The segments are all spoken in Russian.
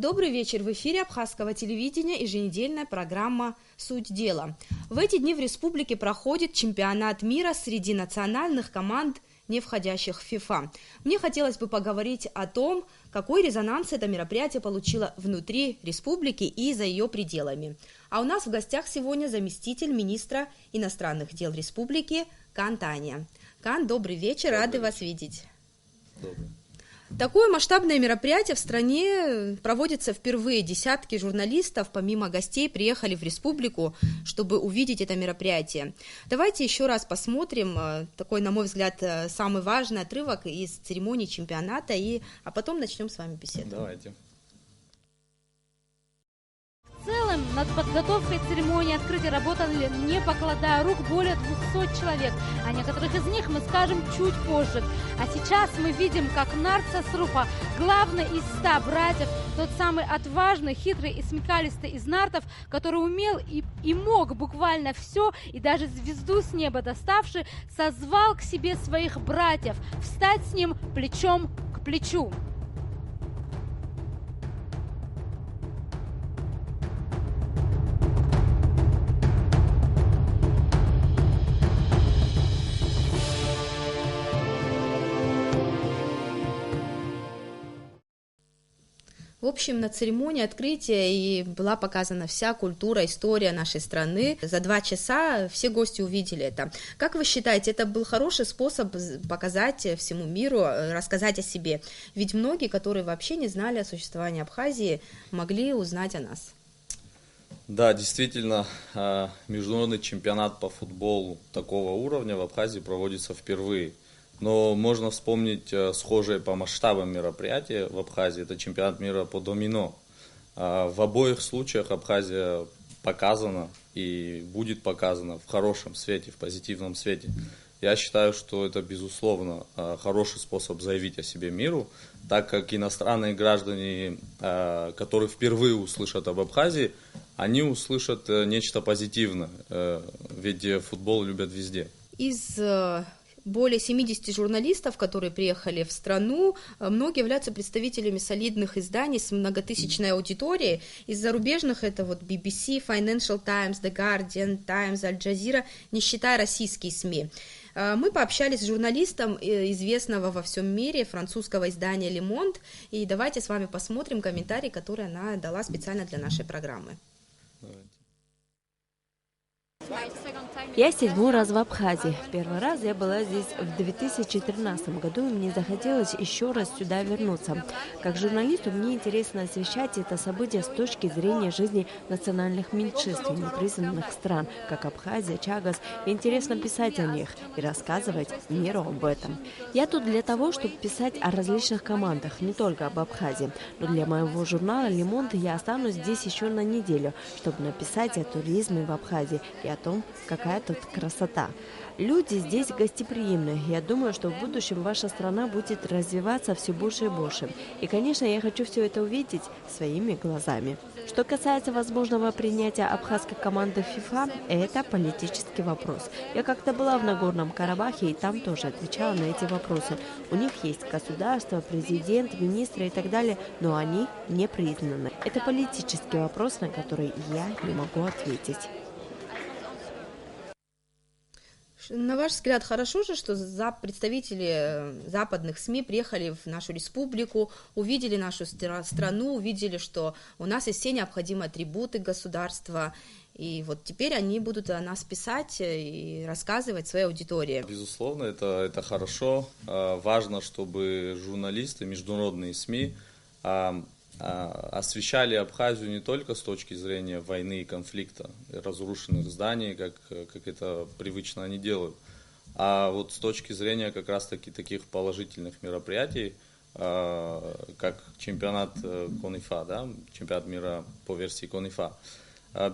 Добрый вечер! В эфире Абхазского телевидения еженедельная программа «Суть дела». В эти дни в республике проходит чемпионат мира среди национальных команд, не входящих в ФИФА. Мне хотелось бы поговорить о том, какой резонанс это мероприятие получило внутри республики и за ее пределами. А у нас в гостях сегодня заместитель министра иностранных дел республики Кан Таня. Кан, добрый вечер, рады вас видеть. Добрый. Такое масштабное мероприятие в стране проводится впервые. Десятки журналистов, помимо гостей, приехали в республику, чтобы увидеть это мероприятие. Давайте еще раз посмотрим такой, на мой взгляд, самый важный отрывок из церемонии чемпионата, а потом начнем с вами беседу. Давайте. В целом, над подготовкой церемонии открытия работали, не покладая рук, более 200 человек. О некоторых из них мы скажем чуть позже. А сейчас мы видим, как Нарца Срупа, главный из 100 братьев, тот самый отважный, хитрый и смекалистый из нартов, который умел и мог буквально все, и даже звезду с неба доставший, созвал к себе своих братьев, встать с ним плечом к плечу. В общем, на церемонии открытия и была показана вся культура, история нашей страны. За 2 часа все гости увидели это. Как вы считаете, это был хороший способ показать всему миру, рассказать о себе? Ведь многие, которые вообще не знали о существовании Абхазии, могли узнать о нас. Да, действительно, международный чемпионат по футболу такого уровня в Абхазии проводится впервые. Но можно вспомнить схожие по масштабам мероприятия в Абхазии. Это чемпионат мира по домино. В обоих случаях Абхазия показана и будет показана в хорошем свете, в позитивном свете. Я считаю, что это, безусловно, хороший способ заявить о себе миру, так как иностранные граждане, которые впервые услышат об Абхазии, они услышат нечто позитивное, ведь футбол любят везде. Из более 70 журналистов, которые приехали в страну, многие являются представителями солидных изданий с многотысячной аудиторией. Из зарубежных это вот BBC, Financial Times, The Guardian, Times, Al Jazeera, не считая российские СМИ. Мы пообщались с журналистом известного во всем мире французского издания Le Monde, и давайте с вами посмотрим комментарий, который она дала специально для нашей программы. Я 7-й раз в Абхазии. В первый раз я была здесь в 2013 году, и мне захотелось еще раз сюда вернуться. Как журналисту мне интересно освещать это событие с точки зрения жизни национальных меньшинств и непризнанных стран, как Абхазия, Чагас. И интересно писать о них и рассказывать миру об этом. Я тут для того, чтобы писать о различных командах, не только об Абхазии. Но для моего журнала Le Monde я останусь здесь еще на неделю, чтобы написать о туризме в Абхазии и о том, какая тут красота. Люди здесь гостеприимны. Я думаю, что в будущем ваша страна будет развиваться все больше и больше. И, конечно, я хочу все это увидеть своими глазами. Что касается возможного принятия абхазской команды в ФИФА, это политический вопрос. Я как-то была в Нагорном Карабахе и там тоже отвечала на эти вопросы. У них есть государство, президент, министры и так далее, но они не признаны. Это политический вопрос, на который я не могу ответить. На ваш взгляд, хорошо же, что представители западных СМИ приехали в нашу республику, увидели нашу страну, увидели, что у нас есть все необходимые атрибуты государства, и вот теперь они будут о нас писать и рассказывать своей аудитории. Безусловно, это хорошо. Важно, чтобы журналисты, международные СМИ освещали Абхазию не только с точки зрения войны и конфликта, и разрушенных зданий, как это привычно они делают, а вот с точки зрения как раз-таки таких положительных мероприятий, как чемпионат КОНИФА, да, чемпионат мира по версии КОНИФА.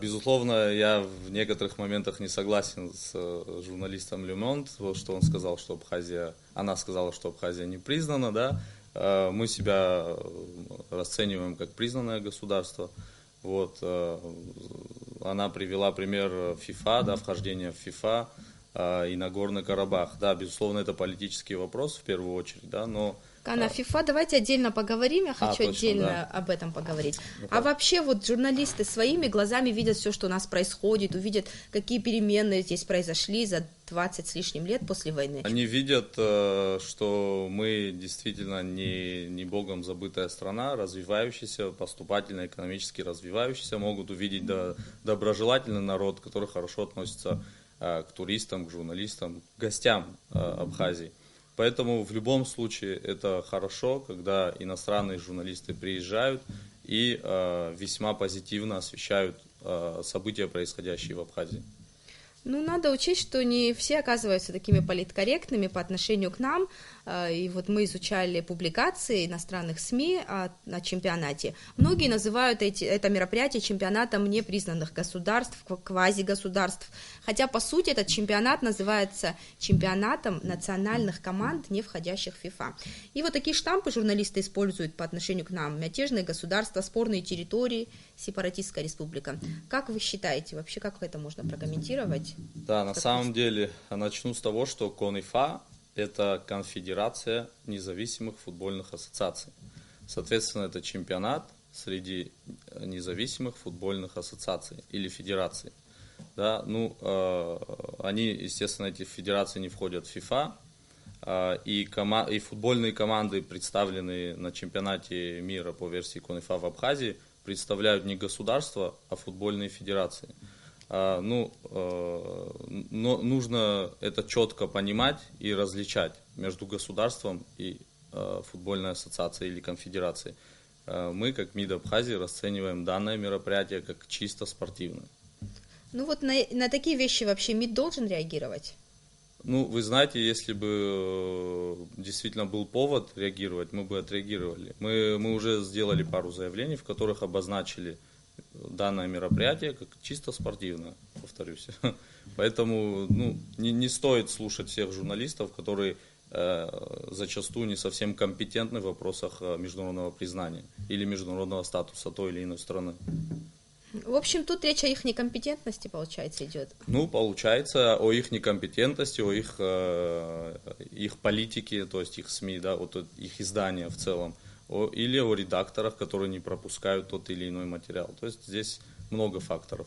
Безусловно, я в некоторых моментах не согласен с журналистом Le Monde, что она сказала, что Абхазия не признана, да. Мы себя расцениваем как признанное государство. Вот. Она привела пример ФИФА, да, вхождения в ФИФА и Нагорный Карабах. Да, безусловно, это политический вопрос в первую очередь, да, но Кана, ФИФА, давайте отдельно поговорим, я хочу точно, отдельно да. об этом поговорить. Ну, а вообще вот журналисты своими глазами видят все, что у нас происходит, увидят, какие перемены здесь произошли за 20 с лишним лет после войны. Они видят, что мы действительно не богом забытая страна, развивающаяся, поступательно, экономически развивающаяся, могут увидеть доброжелательный народ, который хорошо относится к туристам, к журналистам, к гостям Абхазии. Поэтому в любом случае это хорошо, когда иностранные журналисты приезжают и весьма позитивно освещают события, происходящие в Абхазии. Ну, надо учесть, что не все оказываются такими политкорректными по отношению к нам. И вот мы изучали публикации иностранных СМИ на чемпионате. Многие называют это мероприятие чемпионатом непризнанных государств, квазигосударств. Хотя, по сути, этот чемпионат называется чемпионатом национальных команд, не входящих в ФИФА. И вот такие штампы журналисты используют по отношению к нам. Мятежные государства, спорные территории, сепаратистская республика. Как вы считаете, вообще, как это можно прокомментировать? Да, на самом деле, начну с того, что КОНИФА – это конфедерация независимых футбольных ассоциаций. Соответственно, это чемпионат среди независимых футбольных ассоциаций или федераций. Да, они, естественно, эти федерации не входят в ФИФА, и футбольные команды, представленные на чемпионате мира по версии КОНИФА в Абхазии, представляют не государства, а футбольные федерации. Но нужно это четко понимать и различать между государством и футбольной ассоциацией или конфедерацией. Мы, как МИД Абхазии, расцениваем данное мероприятие как чисто спортивное. Ну вот на такие вещи вообще МИД должен реагировать? Ну, вы знаете, если бы действительно был повод реагировать, мы бы отреагировали. Мы уже сделали пару заявлений, в которых обозначили данное мероприятие как чисто спортивное, повторюсь. Поэтому не стоит слушать всех журналистов, которые зачастую не совсем компетентны в вопросах международного признания или международного статуса той или иной страны. В общем, тут речь о их некомпетентности, получается, идет. Ну, получается, о их некомпетентности, о их политике, то есть их СМИ, да, вот их издания в целом, или о редакторах, которые не пропускают тот или иной материал. То есть здесь много факторов.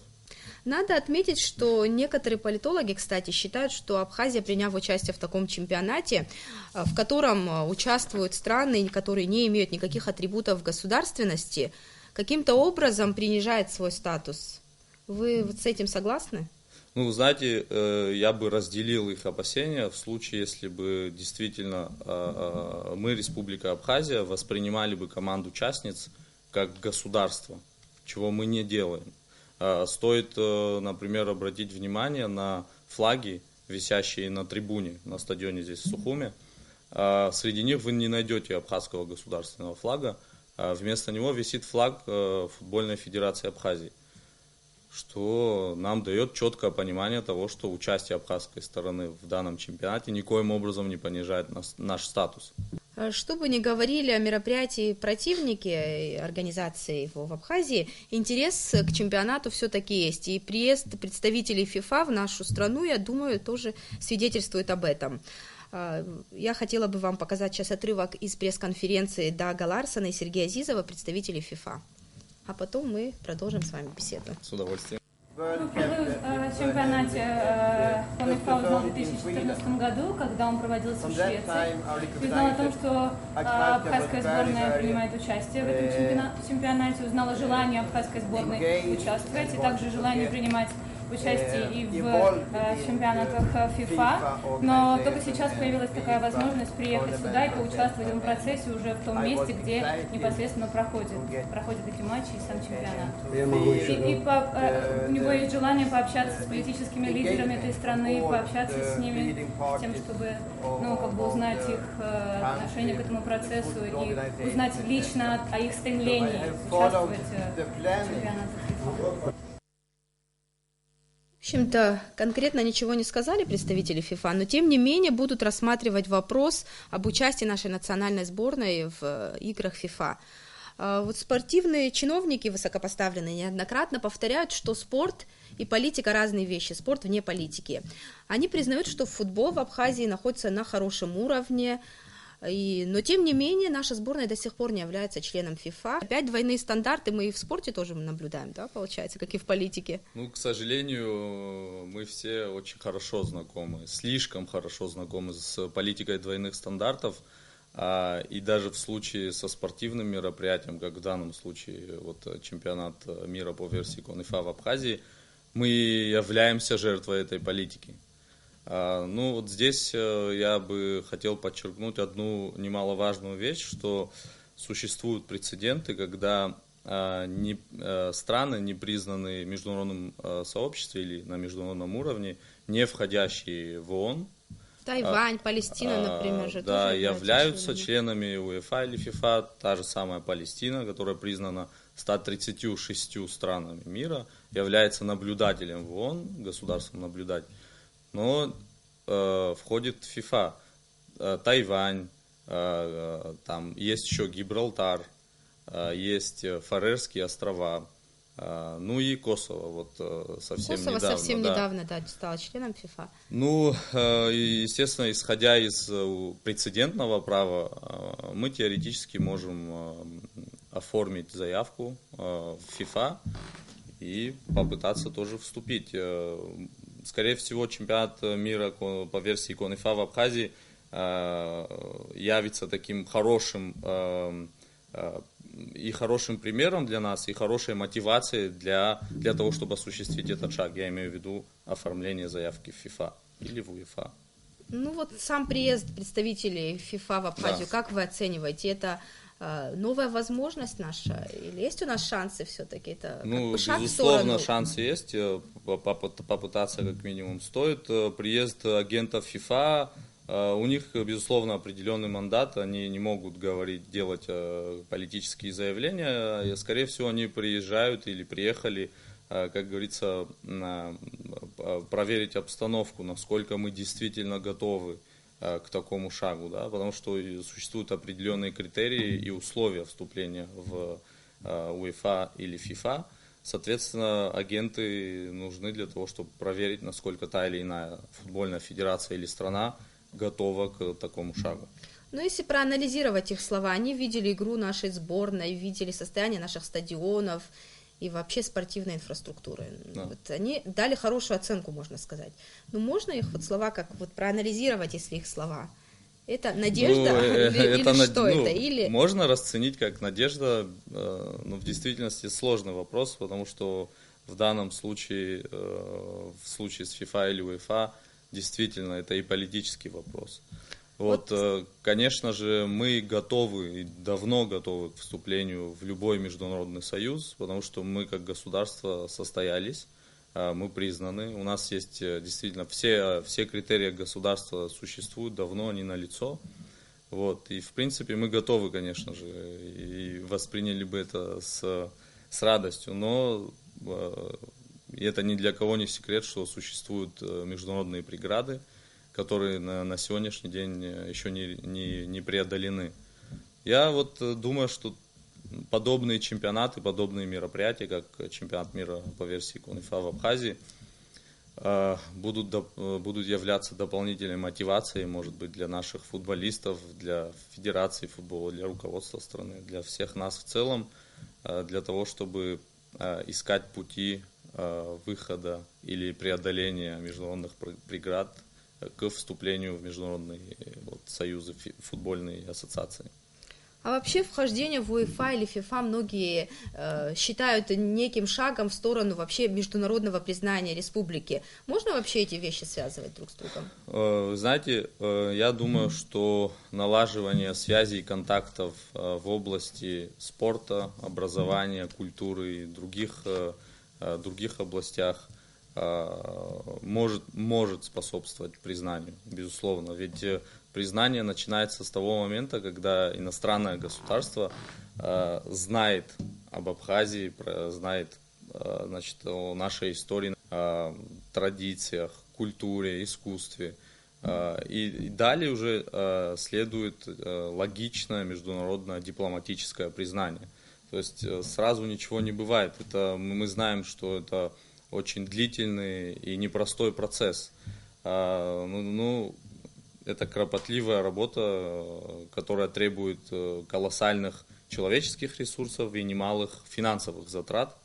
Надо отметить, что некоторые политологи, кстати, считают, что Абхазия, приняв участие в таком чемпионате, в котором участвуют страны, которые не имеют никаких атрибутов государственности, каким-то образом принижает свой статус. Вы вот с этим согласны? Ну, знаете, я бы разделил их опасения в случае, если бы действительно мы, Республика Абхазия, воспринимали бы команду-участниц как государство, чего мы не делаем. Стоит, например, обратить внимание на флаги, висящие на трибуне на стадионе здесь в Сухуме. Среди них вы не найдете абхазского государственного флага. Вместо него висит флаг Футбольной Федерации Абхазии, что нам дает четкое понимание того, что участие абхазской стороны в данном чемпионате никоим образом не понижает наш статус. Что бы ни говорили о мероприятии противники организации его в Абхазии, интерес к чемпионату все-таки есть. И приезд представителей ФИФА в нашу страну, я думаю, тоже свидетельствует об этом. Я хотела бы вам показать сейчас отрывок из пресс-конференции Дага Ларсона и Сергея Азизова, представителей ФИФА. А потом мы продолжим с вами беседу. С удовольствием. Впервые в чемпионате КОНИФА узнал в 2014 году, когда он проводился в Швеции. Узнал о том, что абхазская сборная принимает участие в этом чемпионате. Узнал о желании абхазской сборной участвовать и также желании принимать участие и в чемпионатах ФИФА, но только сейчас появилась такая возможность приехать сюда и поучаствовать в этом процессе уже в том месте, где непосредственно проходят эти матчи и сам чемпионат. У него есть желание пообщаться с политическими лидерами этой страны, пообщаться с ними, с тем, чтобы узнать их отношение к этому процессу и узнать лично о их стремлении участвовать в чемпионатах ФИФА. В общем-то, конкретно ничего не сказали представители ФИФА, но тем не менее будут рассматривать вопрос об участии нашей национальной сборной в играх ФИФА. Вот спортивные чиновники высокопоставленные неоднократно повторяют, что спорт и политика разные вещи, спорт вне политики. Они признают, что футбол в Абхазии находится на хорошем уровне, Но тем не менее наша сборная до сих пор не является членом ФИФА. Опять двойные стандарты мы и в спорте тоже наблюдаем, да, получается, как и в политике. Ну, к сожалению, мы все очень хорошо знакомы, слишком хорошо знакомы с политикой двойных стандартов. И даже в случае со спортивным мероприятием, как в данном случае вот, чемпионат мира по версии КОН-ИФА в Абхазии, мы являемся жертвой этой политики. Ну вот здесь я бы хотел подчеркнуть одну немаловажную вещь, что существуют прецеденты, когда страны, не признанные в международном сообществе или на международном уровне, не входящие в ООН, Тайвань, Палестина, например, же да, тоже являются членами УЕФА или ФИФА. Та же самая Палестина, которая признана 136 странами мира, является наблюдателем в ООН, государством наблюдателем, но входит в ФИФА. Тайвань, там есть еще Гибралтар, есть Фарерские острова, ну и Косово, вот совсем Косово недавно. совсем недавно, да, стало членом ФИФА. Ну, естественно, исходя из прецедентного права, мы теоретически можем оформить заявку в ФИФА и попытаться тоже вступить. Скорее всего, чемпионат мира по версии КОН-ИФА в Абхазии явится таким хорошим примером для нас, и хорошей мотивацией для того, чтобы осуществить этот шаг. Я имею в виду оформление заявки в ФИФА или в УЕФА. Ну вот сам приезд представителей ФИФА в Абхазию, Да. как вы оцениваете? Это новая возможность наша? Или есть у нас шансы все-таки? Это Ну, шаг в безусловно, сторону? шансы есть, попытаться как минимум стоит. Приезд агентов ФИФА, у них, безусловно, определенный мандат, они не могут делать политические заявления, скорее всего, они приезжают или приехали, как говорится, проверить обстановку, насколько мы действительно готовы к такому шагу, да, потому что существуют определенные критерии и условия вступления в УЕФА или ФИФА. Соответственно, агенты нужны для того, чтобы проверить, насколько та или иная футбольная федерация или страна готова к такому шагу. Ну, если проанализировать их слова, они видели игру нашей сборной, видели состояние наших стадионов и вообще спортивной инфраструктуры. Да. Вот они дали хорошую оценку, можно сказать. Но можно их вот слова как вот проанализировать, если их слова? Это надежда или что это? Или... Можно расценить как надежда, но в действительности сложный вопрос, потому что в данном случае, в случае с ФИФА или УЕФА, действительно это и политический вопрос. Вот, конечно же, мы готовы, и давно готовы к вступлению в любой международный союз, потому что мы как государство состоялись, мы признаны, у нас есть действительно все критерии государства существуют, давно они налицо. Вот, и в принципе мы готовы, конечно же, и восприняли бы это с радостью, но это ни для кого не секрет, что существуют международные преграды, которые на сегодняшний день еще не преодолены. Я вот думаю, что подобные чемпионаты, подобные мероприятия, как чемпионат мира по версии КОН-ИФА в Абхазии, будут являться дополнительной мотивацией, может быть, для наших футболистов, для Федерации футбола, для руководства страны, для всех нас в целом, для того, чтобы искать пути выхода или преодоления международных преград к вступлению в международные союзы, футбольные ассоциации. А вообще вхождение в УЕФА или ФИФА многие считают неким шагом в сторону вообще международного признания республики. Можно вообще эти вещи связывать друг с другом? Знаете, я думаю, что налаживание связей и контактов в области спорта, образования, культуры и других областях может способствовать признанию, безусловно. Ведь признание начинается с того момента, когда иностранное государство знает об Абхазии, знает, значит, о нашей истории, традициях, культуре, искусстве. И далее уже следует логичное международное дипломатическое признание. То есть сразу ничего не бывает. Мы знаем, что это очень длительный и непростой процесс. это кропотливая работа, которая требует колоссальных человеческих ресурсов и немалых финансовых затрат.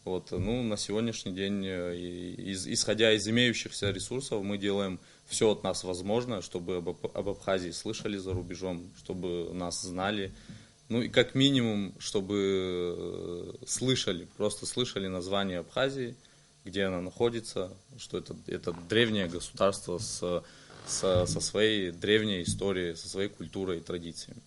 Вот, ну, на сегодняшний день, исходя из имеющихся ресурсов, мы делаем все от нас возможное, чтобы об Абхазии слышали за рубежом, чтобы нас знали. Ну и как минимум, чтобы просто слышали название Абхазии, где она находится, что это древнее государство со своей древней историей, со своей культурой и традициями.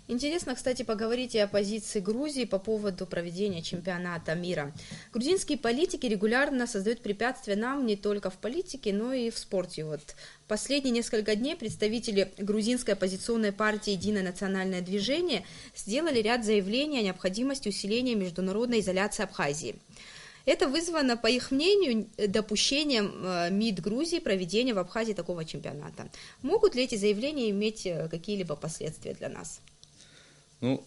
Интересно, кстати, поговорить и о позиции Грузии по поводу проведения чемпионата мира. Грузинские политики регулярно создают препятствия нам не только в политике, но и в спорте. Вот последние несколько дней представители грузинской оппозиционной партии «Единое национальное движение» сделали ряд заявлений о необходимости усиления международной изоляции Абхазии. Это вызвано, по их мнению, допущением МИД Грузии проведения в Абхазии такого чемпионата. Могут ли эти заявления иметь какие-либо последствия для нас? Ну,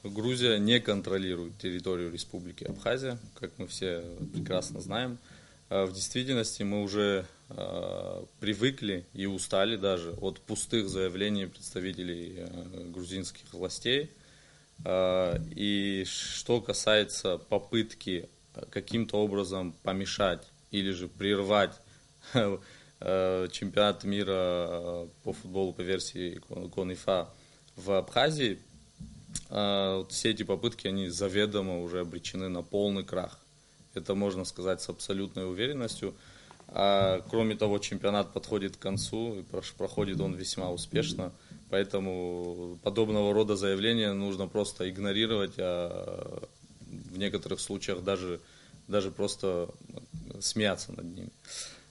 Грузия не контролирует территорию Республики Абхазия, как мы все прекрасно знаем. В действительности мы уже привыкли и устали даже от пустых заявлений представителей грузинских властей. И что касается попытки каким-то образом помешать или же прервать чемпионат мира по футболу по версии КОН-ИФА в Абхазии, все эти попытки, они заведомо уже обречены на полный крах. Это можно сказать с абсолютной уверенностью. Кроме того, чемпионат подходит к концу, и проходит он весьма успешно. Поэтому подобного рода заявления нужно просто игнорировать, а в некоторых случаях даже просто смеяться над ними.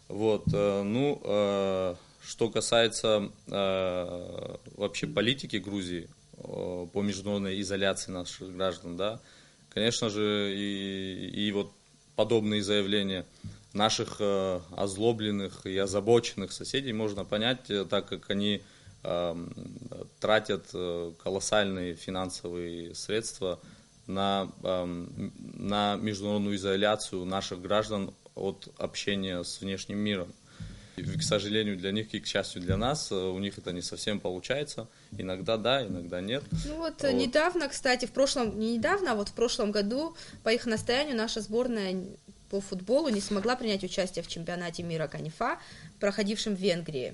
Вот. Что касается вообще политики Грузии по международной изоляции наших граждан, да, конечно же, и вот подобные заявления наших озлобленных и озабоченных соседей можно понять, так как они тратят колоссальные финансовые средства на международную изоляцию наших граждан от общения с внешним миром. И, к сожалению, для них и, к счастью, для нас, у них это не совсем получается. Иногда да, иногда нет. Ну вот недавно, кстати, в прошлом году, по их настоянию, наша сборная по футболу не смогла принять участие в чемпионате мира КОН-ИФА, проходившем в Венгрии.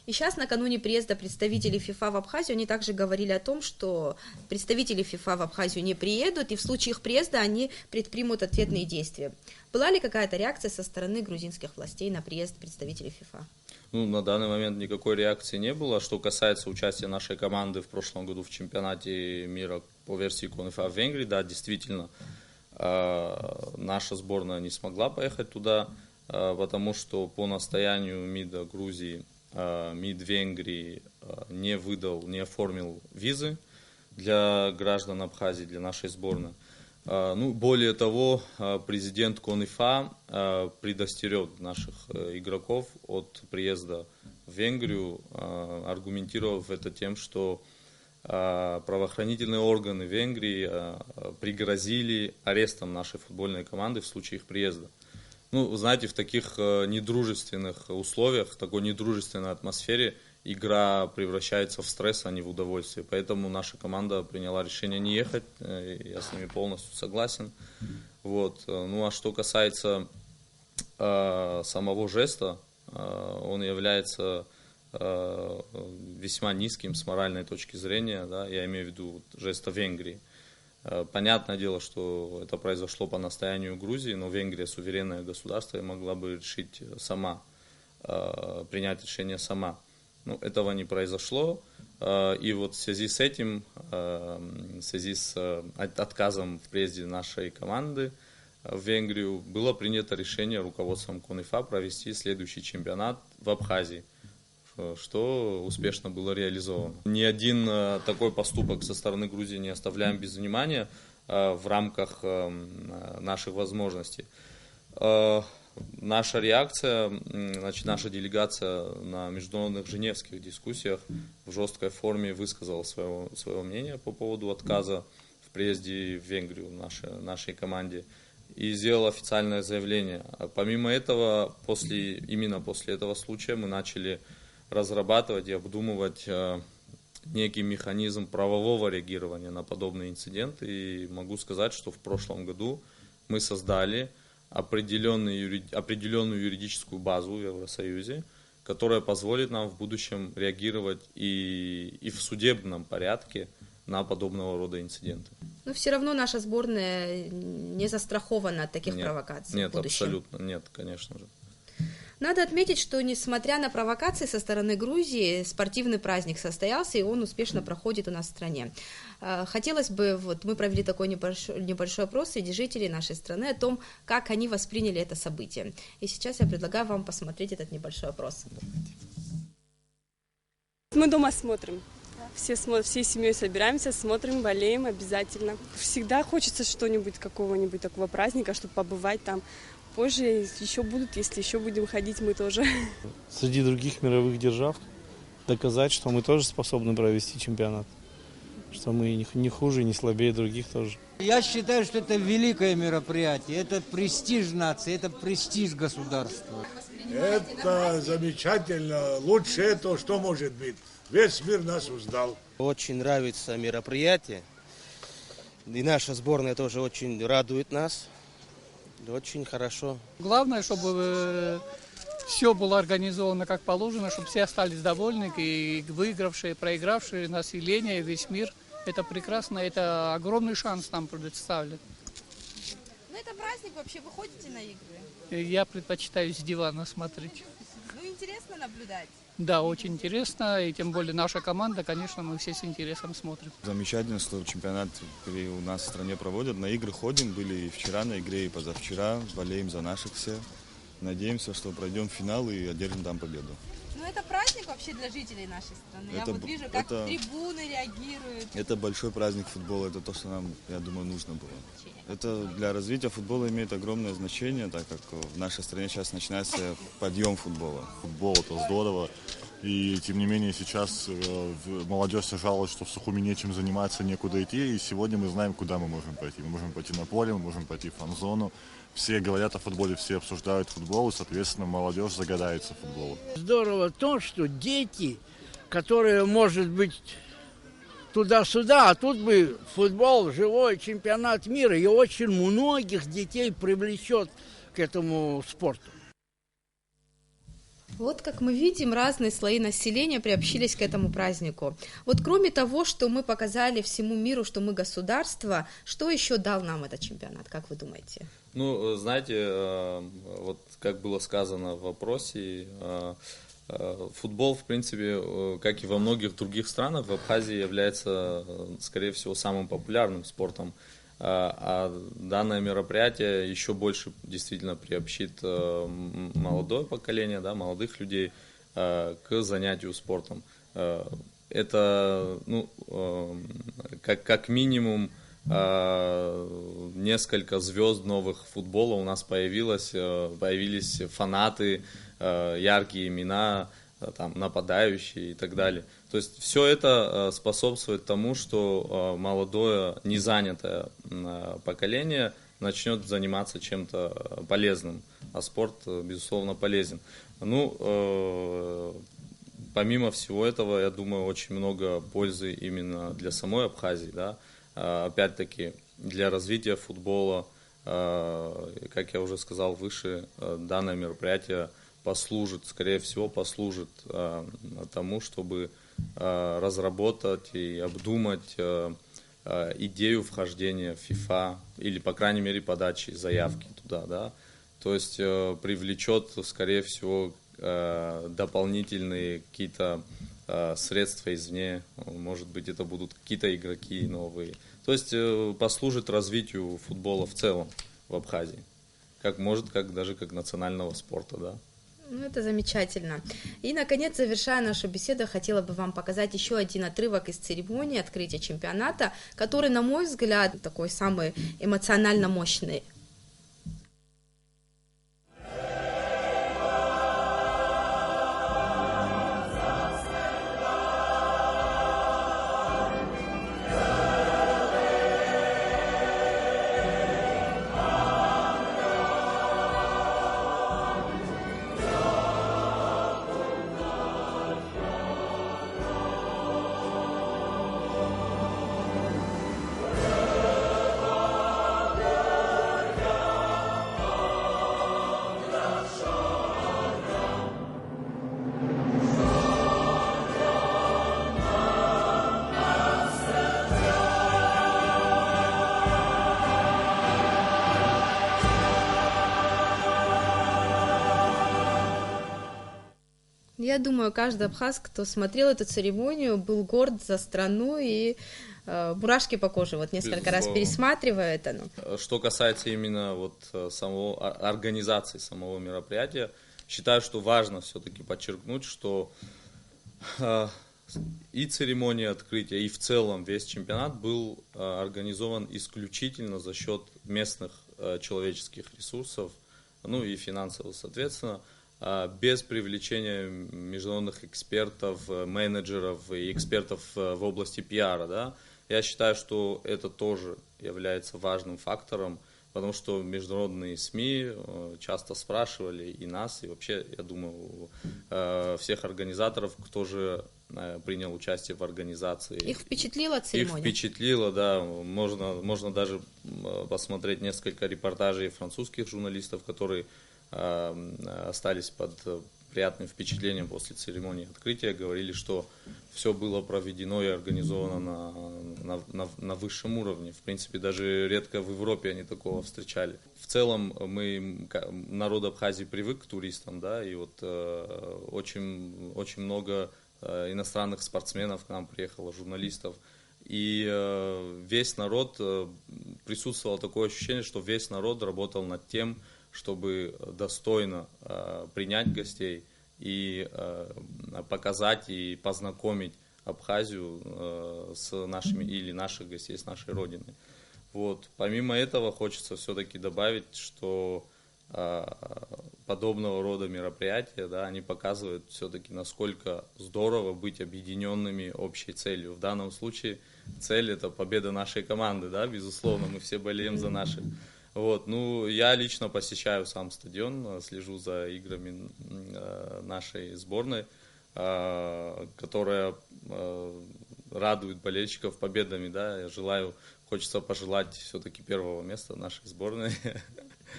И сейчас, накануне приезда представителей ФИФА в Абхазию, они также говорили о том, что представители ФИФА в Абхазию не приедут, и в случае их приезда они предпримут ответные действия. Была ли какая-то реакция со стороны грузинских властей на приезд представителей ФИФА? Ну, на данный момент никакой реакции не было. Что касается участия нашей команды в прошлом году в чемпионате мира по версии КОН-ИФА в Венгрии, да, действительно, наша сборная не смогла поехать туда, потому что по настоянию МИДа Грузии МИД Венгрии не оформил визы для граждан Абхазии, для нашей сборной. Ну, более того, президент КОН-ИФА предостерег наших игроков от приезда в Венгрию, аргументировав это тем, что правоохранительные органы Венгрии пригрозили арестом нашей футбольной команды в случае их приезда. Ну, знаете, в таких недружественных условиях, в такой недружественной атмосфере игра превращается в стресс, а не в удовольствие. Поэтому наша команда приняла решение не ехать, я с ними полностью согласен. Вот. Ну, а что касается самого жеста, он является весьма низким с моральной точки зрения, да, я имею в виду жеста Венгрии. Понятное дело, что это произошло по настоянию Грузии, но Венгрия суверенное государство и могла бы решить сама, принять решение сама. Но этого не произошло, и вот в связи с этим, в связи с отказом в приезде нашей команды в Венгрию, было принято решение руководством КОН-ИФА провести следующий чемпионат в Абхазии, что успешно было реализовано. Ни один такой поступок со стороны Грузии не оставляем без внимания в рамках наших возможностей. Наша реакция, значит, наша делегация на международных женевских дискуссиях в жесткой форме высказала своего мнения по поводу отказа в приезде в Венгрию нашей команде и сделала официальное заявление. Помимо этого, именно после этого случая мы начали разрабатывать и обдумывать некий механизм правового реагирования на подобные инциденты. И могу сказать, что в прошлом году мы создали определенную юридическую базу в Евросоюзе, которая позволит нам в будущем реагировать и в судебном порядке на подобного рода инциденты. Но все равно наша сборная не застрахована от таких провокаций. Нет, абсолютно нет, конечно же. Надо отметить, что несмотря на провокации со стороны Грузии, спортивный праздник состоялся, и он успешно проходит у нас в стране. Хотелось бы, мы провели такой небольшой опрос среди жителей нашей страны о том, как они восприняли это событие. И сейчас я предлагаю вам посмотреть этот небольшой опрос. Мы дома смотрим. Всей семьей собираемся, смотрим, болеем обязательно. Всегда хочется что-нибудь, какого-нибудь такого праздника, чтобы побывать там. Позже еще будут, если еще будем ходить, мы тоже. Среди других мировых держав доказать, что мы тоже способны провести чемпионат. Что мы не хуже, не слабее других тоже. Я считаю, что это великое мероприятие, это престиж нации, это престиж государства. Это замечательно, лучше этого что может быть. Весь мир нас узнал. Очень нравится мероприятие, и наша сборная тоже очень радует нас. Очень хорошо. Главное, чтобы все было организовано как положено, чтобы все остались довольны, и выигравшие, проигравшие, население, весь мир. Это прекрасно, это огромный шанс нам предоставлен. Ну это праздник вообще, вы ходите на игры? Я предпочитаю с дивана смотреть. Ну интересно наблюдать. Да, очень интересно, и тем более наша команда, конечно, мы все с интересом смотрим. Замечательно, что чемпионат у нас в стране проводят. На игры ходим, были и вчера на игре, и позавчера. Болеем за наших все. Надеемся, что пройдем финал и одержим там победу. Ну это праздник вообще для жителей нашей страны. Я вот вижу, как трибуны реагируют. Это большой праздник футбола, это то, что нам, я думаю, нужно было. Это для развития футбола имеет огромное значение, так как в нашей стране сейчас начинается подъем футбола. Футбол – это здорово. И тем не менее сейчас молодежь жалуется, что в Сухуми нечем заниматься, некуда идти. И сегодня мы знаем, куда мы можем пойти. Мы можем пойти на поле, мы можем пойти в фан-зону. Все говорят о футболе, все обсуждают футбол, и, соответственно, молодежь загорается футболом. Здорово то, что дети, которые, может быть, туда-сюда, а тут бы футбол, живой чемпионат мира, и очень многих детей привлечет к этому спорту. Вот как мы видим, разные слои населения приобщились к этому празднику. Вот кроме того, что мы показали всему миру, что мы государство, что еще дал нам этот чемпионат, как вы думаете? Ну, знаете, вот как было сказано в вопросе, футбол, в принципе, как и во многих других странах, в Абхазии является, скорее всего, самым популярным спортом. А данное мероприятие еще больше действительно приобщит молодое поколение, да, молодых людей к занятию спортом. Это, ну, как минимум, несколько звезд новых футбола у нас появились фанаты, яркие имена, там, нападающие и так далее. То есть все это способствует тому, что молодое, незанятое поколение начнет заниматься чем-то полезным, а спорт, безусловно, полезен. Ну, помимо всего этого, я думаю, очень много пользы именно для самой Абхазии, да? Опять-таки, для развития футбола, как я уже сказал выше, данное мероприятие скорее всего, послужит тому, чтобы разработать и обдумать идею вхождения в FIFA, или, по крайней мере, подачи заявки туда, да. То есть привлечет, скорее всего, дополнительные какие-то средства извне, может быть, это будут какие-то игроки новые. То есть послужит развитию футбола в целом в Абхазии, как национального спорта, да. Ну, это замечательно. И, наконец, завершая нашу беседу, хотела бы вам показать еще один отрывок из церемонии открытия чемпионата, который, на мой взгляд, такой самый эмоционально мощный. Я думаю, каждый абхаз, кто смотрел эту церемонию, был горд за страну и мурашки по коже, вот несколько раз пересматривая это. Что касается именно вот самого организации самого мероприятия, считаю, что важно все-таки подчеркнуть, что и церемония открытия, и в целом весь чемпионат был организован исключительно за счет местных человеческих ресурсов, ну и финансовых, соответственно, без привлечения международных экспертов, менеджеров и экспертов в области пиара. Да? Я считаю, что это тоже является важным фактором, потому что международные СМИ часто спрашивали и нас, и вообще, я думаю, всех организаторов, кто же принял участие в организации. Их впечатлила церемония? Их впечатлило, да. Можно даже посмотреть несколько репортажей французских журналистов, которые остались под приятным впечатлением после церемонии открытия, говорили, что все было проведено и организовано на высшем уровне. В принципе, даже редко в Европе они такого встречали. В целом, народ Абхазии привык к туристам, да, и вот очень много иностранных спортсменов к нам приехало, журналистов. И весь народ, присутствовало такое ощущение, что весь народ работал над тем, чтобы достойно принять гостей и показать и познакомить Абхазию с нашими или наших гостей с нашей родиной. Вот. Помимо этого хочется все-таки добавить, что подобного рода мероприятия, да, они показывают все-таки, насколько здорово быть объединенными общей целью. В данном случае цель — это победа нашей команды, да, безусловно, мы все болеем за наши. Вот, ну, я лично посещаю сам стадион, слежу за играми нашей сборной, которая радует болельщиков победами, да, хочется пожелать все-таки первого места нашей сборной.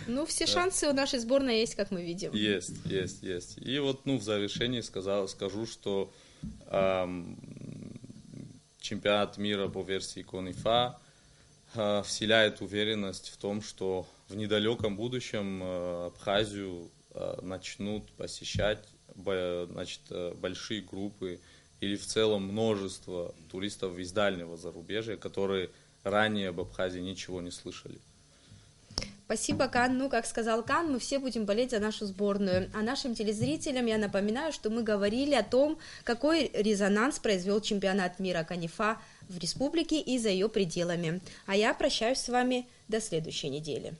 Ну, все шансы у нашей сборной есть, как мы видим. Есть. И вот, в завершении скажу, что чемпионат мира по версии КОН-ИФА вселяет уверенность в том, что в недалеком будущем Абхазию начнут посещать большие группы или в целом множество туристов из дальнего зарубежья, которые ранее об Абхазии ничего не слышали. Спасибо, Кан. Ну, как сказал Кан, мы все будем болеть за нашу сборную. А нашим телезрителям я напоминаю, что мы говорили о том, какой резонанс произвел чемпионат мира КОН-ИФА в республике и за ее пределами. А я прощаюсь с вами до следующей недели.